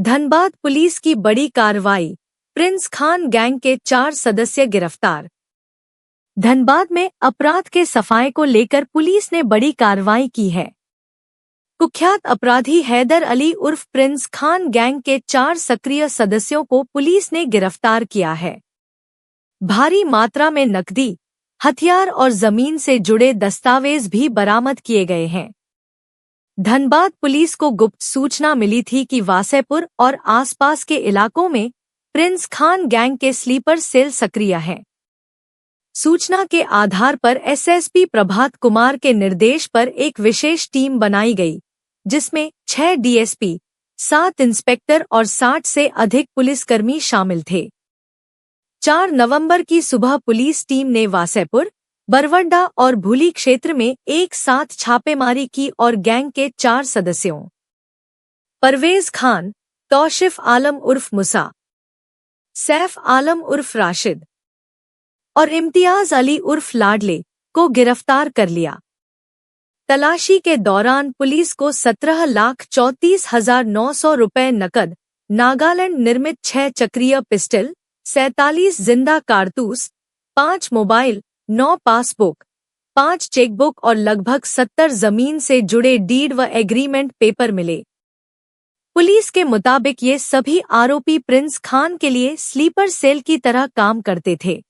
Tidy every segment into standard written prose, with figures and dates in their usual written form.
Dhanbad police की बड़ी कार्रवाई, प्रिंस खान गैंग के 4 सदस्य गिरफ्तार। धनबाद में अपराध के सफाये को लेकर पुलिस ने बड़ी कार्रवाई की है। कुख्यात अपराधी हैदर अली उर्फ प्रिंस खान गैंग के 4 सक्रिय सदस्यों को पुलिस ने गिरफ्तार किया है। भारी मात्रा में नकदी, हथियार और जमीन से जुड़े दस्तावेज भी बरामद किए गए हैं। धनबाद पुलिस को गुप्त सूचना मिली थी कि वासेपुर और आसपास के इलाकों में प्रिंस खान गैंग के स्लीपर सेल सक्रिय हैं। सूचना के आधार पर एसएसपी प्रभात कुमार के निर्देश पर एक विशेष टीम बनाई गई, जिसमें 6 डीएसपी, 7 इंस्पेक्टर और 60 से अधिक पुलिसकर्मी शामिल थे। 4 नवंबर की सुबह पुलिस टीम ने वासेपुर, बरवंडा और भूली क्षेत्र में एक साथ छापेमारी की और गैंग के 4 सदस्यों परवेज खान, तौशिफ आलम उर्फ मुसा, सैफ आलम उर्फ राशिद और इम्तियाज अली उर्फ लाडले को गिरफ्तार कर लिया। तलाशी के दौरान पुलिस को 17,34,900 रुपए नकद, नागालैंड निर्मित 6 चक्रीय पिस्टल, 47 जिंदा कारतूस, 5 मोबाइल, 9 पासबुक, 5 चेकबुक और लगभग 70 जमीन से जुड़े डीड व एग्रीमेंट पेपर मिले। पुलिस के मुताबिक ये सभी आरोपी प्रिंस खान के लिए स्लीपर सेल की तरह काम करते थे।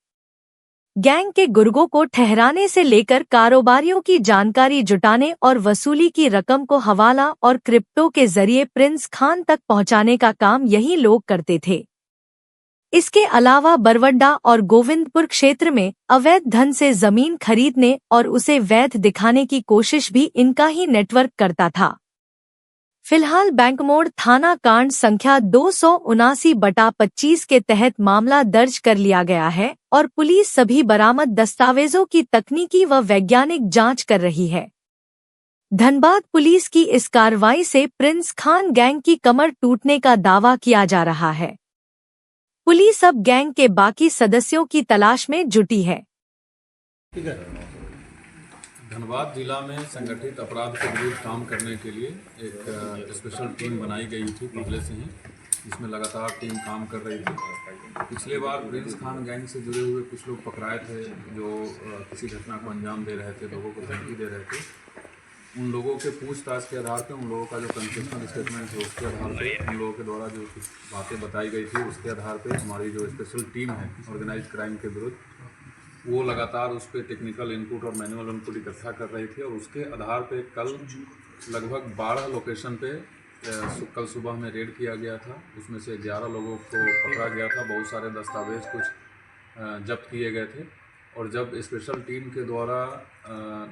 गैंग के गुर्गों को ठहराने से लेकर कारोबारियों की जानकारी जुटाने और वसूली की रकम को हवाला और क्रिप्टो के जरिए प्रिंस खान तक पहुंचाने का काम यही लोग करते थे। इसके अलावा बरवड्डा और गोविंदपुर क्षेत्र में अवैध धन से जमीन खरीदने और उसे वैध दिखाने की कोशिश भी इनका ही नेटवर्क करता था। फिलहाल बैंकमोड़ थाना कांड संख्या 279/25 के तहत मामला दर्ज कर लिया गया है और पुलिस सभी बरामद दस्तावेजों की तकनीकी व वैज्ञानिक जांच कर रही है। धनबाद पुलिस की इस कार्रवाई से प्रिंस खान गैंग की कमर टूटने का दावा किया जा रहा है। पुलिस अब गैंग के बाकी सदस्यों की तलाश में जुटी है। धनबाद जिला में संगठित अपराध के विरुद्ध काम करने के लिए एक स्पेशल टीम बनाई गई थी पहले से ही, जिसमें लगातार टीम काम कर रही थी। पिछले बार प्रिंस खान गैंग से जुड़े हुए कुछ लोग पकड़ाए थे जो किसी घटना को अंजाम दे रहे थे, लोगों को धमकी दे रहे थे। उन लोगों के पूछताछ के आधार पर, उन लोगों का जो कंसेप्शनल स्टेटमेंट है उसके आधार पर, उन लोगों के द्वारा जो कुछ बातें बताई गई थी उसके आधार पर हमारी जो स्पेशल टीम है ऑर्गेनाइज क्राइम के विरुद्ध, वो लगातार उस पर टेक्निकल इनपुट और मैनुअल इनपुट इकट्ठा कर रही थी और उसके आधार पे कल लगभग 12 लोकेशन पे कल सुबह में रेड किया गया था। उसमें से 11 लोगों को पकड़ा गया था। बहुत सारे दस्तावेज कुछ जब्त किए गए थे और जब स्पेशल टीम के द्वारा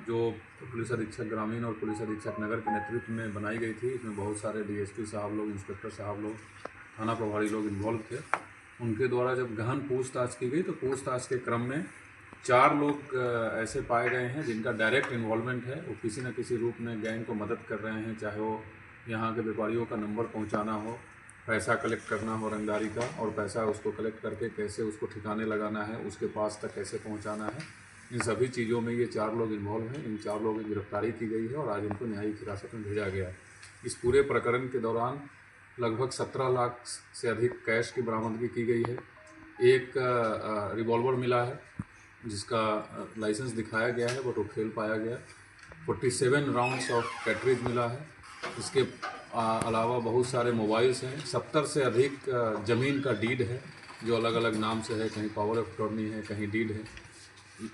जो पुलिस अधीक्षक ग्रामीण और पुलिस अधीक्षक नगर के नेतृत्व में बनाई गई थी, इसमें बहुत सारे डीएसपी साहब लोग, इंस्पेक्टर साहब लोग, थाना प्रभारी लोग इन्वॉल्व थे। उनके द्वारा जब गहन पूछताछ की गई तो पूछताछ के क्रम में 4 लोग ऐसे पाए गए हैं जिनका डायरेक्ट इन्वॉल्वमेंट है। वो किसी न किसी रूप में गैंग को मदद कर रहे हैं, चाहे वो यहाँ के व्यापारियों का नंबर पहुँचाना हो, पैसा कलेक्ट करना हो रंगदारी का, और पैसा उसको कलेक्ट करके कैसे उसको ठिकाने लगाना है, उसके पास तक कैसे पहुँचाना है, इन सभी चीज़ों में ये 4 लोग इन्वॉल्व हैं। इन 4 लोगों की गिरफ्तारी की गई है और आज इनको न्यायिक हिरासत में भेजा गया है। इस पूरे प्रकरण के दौरान लगभग 17 लाख से अधिक कैश की बरामदगी की गई है। एक रिवॉल्वर मिला है जिसका लाइसेंस दिखाया गया है बट वो फेल पाया गया। 47 राउंड्स ऑफ कैटरेज मिला है। इसके अलावा बहुत सारे मोबाइल्स हैं। 70 से अधिक ज़मीन का डीड है जो अलग अलग नाम से है, कहीं पावर ऑफ अटॉर्नी है, कहीं डीड है।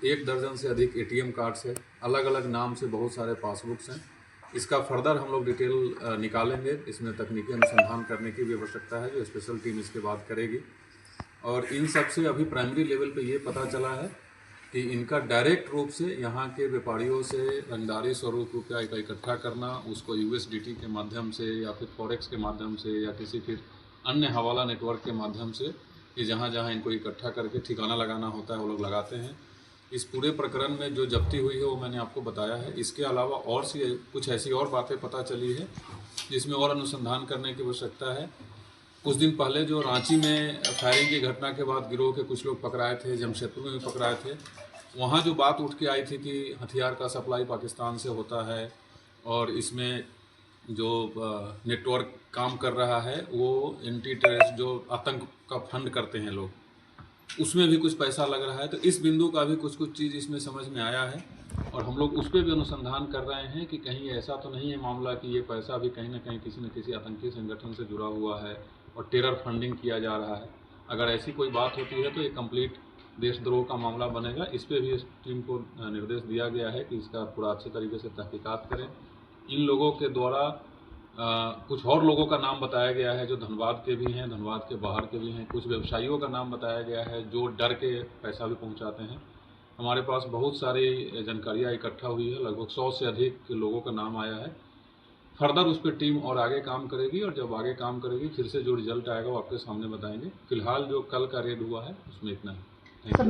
1 दर्जन से अधिक ATM कार्ड्स है, अलग अलग नाम से बहुत सारे पासबुक्स हैं। इसका फर्दर हम लोग डिटेल निकालेंगे। इसमें तकनीकी अनुसंधान करने की भी आवश्यकता है जो स्पेशल टीम इसके बाद करेगी। और इन सब से अभी प्राइमरी लेवल पे ये पता चला है कि इनका डायरेक्ट रूप से यहाँ के व्यापारियों से रंगदारी स्वरूप रुपया इकट्ठा करना, उसको USDT के माध्यम से या फिर फॉरेक्स के माध्यम से या किसी फिर अन्य हवाला नेटवर्क के माध्यम से, ये जहाँ जहाँ इनको इकट्ठा करके ठिकाना लगाना होता है वो लोग लगाते हैं। इस पूरे प्रकरण में जो जब्ती हुई है वो मैंने आपको बताया है। इसके अलावा और सी कुछ ऐसी और बातें पता चली है जिसमें और अनुसंधान करने की आवश्यकता है। कुछ दिन पहले जो रांची में फायरिंग की घटना के बाद गिरोह के कुछ लोग पकड़ाए थे, जमशेदपुर में भी पकड़ाए थे, वहाँ जो बात उठ के आई थी कि हथियार का सप्लाई पाकिस्तान से होता है और इसमें जो नेटवर्क काम कर रहा है वो एंटी टेररिस्ट जो आतंक का फंड करते हैं लोग, उसमें भी कुछ पैसा लग रहा है। तो इस बिंदु का भी कुछ चीज़ इसमें समझ में आया है और हम लोग उस पर भी अनुसंधान कर रहे हैं कि कहीं ऐसा तो नहीं है मामला कि ये पैसा भी कहीं ना कहीं किसी न किसी आतंकी संगठन से जुड़ा हुआ है और टेरर फंडिंग किया जा रहा है। अगर ऐसी कोई बात होती है तो ये कंप्लीट देशद्रोह का मामला बनेगा। इस पर भी इस टीम को निर्देश दिया गया है कि इसका पूरा अच्छे तरीके से तहकीकात करें। इन लोगों के द्वारा कुछ और लोगों का नाम बताया गया है जो धनबाद के भी हैं, धनबाद के बाहर के भी हैं। कुछ व्यवसायियों का नाम बताया गया है जो डर के पैसा भी पहुंचाते हैं। हमारे पास बहुत सारी जानकारियाँ इकट्ठा हुई है, लगभग 100 से अधिक लोगों का नाम आया है। फर्दर उस पर टीम और आगे काम करेगी और जब आगे काम करेगी फिर से जो रिजल्ट आएगा वो आपके सामने बताएंगे। फिलहाल जो कल का रेड हुआ है उसमें इतना ही। Thank you.